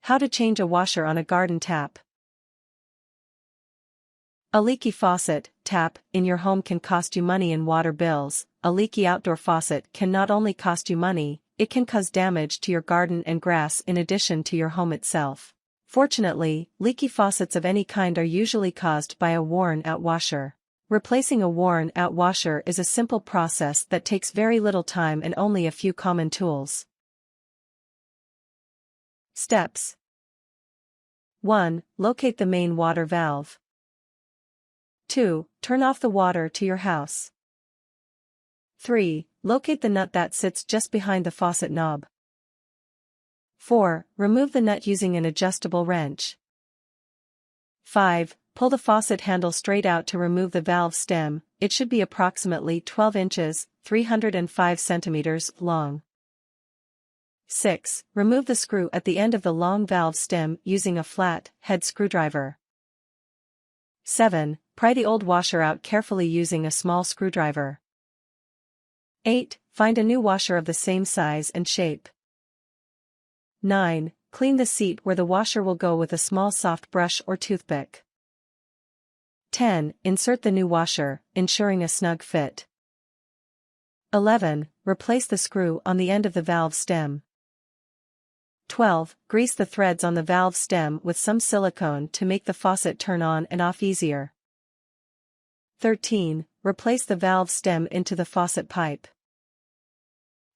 How to change a washer on a garden tap. A leaky faucet, tap, in your home can cost you money in water bills. A leaky outdoor faucet can not only cost you money, it can cause damage to your garden and grass in addition to your home itself. Fortunately, leaky faucets of any kind are usually caused by a worn-out washer. Replacing a worn-out washer is a simple process that takes very little time and only a few common tools. Steps. 1. Locate the main water valve. 2. Turn off the water to your house. 3. Locate the nut that sits just behind the faucet knob. 4. Remove the nut using an adjustable wrench. 5. Pull the faucet handle straight out to remove the valve stem. It should be approximately 12 inches, 305 centimeters, long. 6. Remove the screw at the end of the long valve stem using a flat head screwdriver. 7. Pry the old washer out carefully using a small screwdriver. 8. Find a new washer of the same size and shape. 9. Clean the seat where the washer will go with a small soft brush or toothpick. 10. Insert the new washer, ensuring a snug fit. 11. Replace the screw on the end of the valve stem. 12. Grease the threads on the valve stem with some silicone to make the faucet turn on and off easier. 13. Replace the valve stem into the faucet pipe.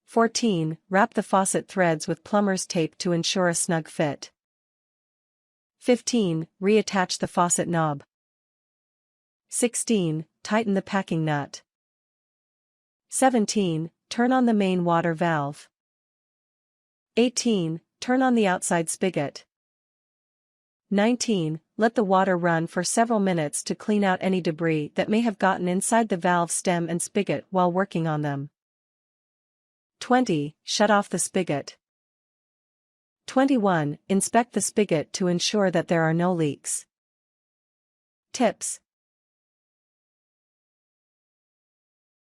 14. Wrap the faucet threads with plumber's tape to ensure a snug fit. 15. Reattach the faucet knob. 16. Tighten the packing nut. 17. Turn on the main water valve. 18. Turn on the outside spigot. 19. Let the water run for several minutes to clean out any debris that may have gotten inside the valve stem and spigot while working on them. 20. Shut off the spigot. 21. Inspect the spigot to ensure that there are no leaks. Tips.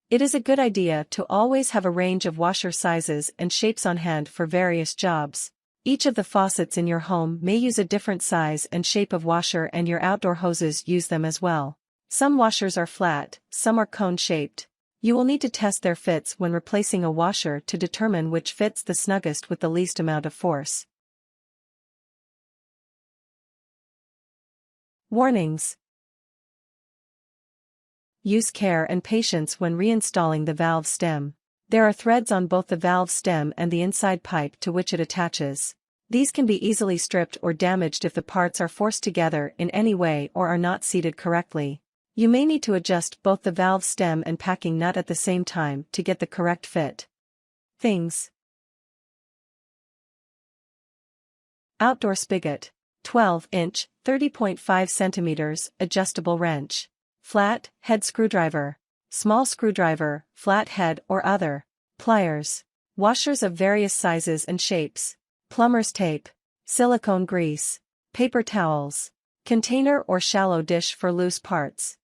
It is a good idea to always have a range of washer sizes and shapes on hand for various jobs. Each of the faucets in your home may use a different size and shape of washer, and your outdoor hoses use them as well. Some washers are flat, some are cone-shaped. You will need to test their fits when replacing a washer to determine which fits the snuggest with the least amount of force. Warnings. Use care and patience when reinstalling the valve stem. There are threads on both the valve stem and the inside pipe to which it attaches. These can be easily stripped or damaged if the parts are forced together in any way or are not seated correctly. You may need to adjust both the valve stem and packing nut at the same time to get the correct fit. Things. Outdoor spigot. 12-inch, 30.5 centimeters, adjustable wrench. Flat head screwdriver. Small screwdriver, flat head or other. Pliers. Washers of various sizes and shapes. Plumber's tape. Silicone grease. Paper towels. Container or shallow dish for loose parts.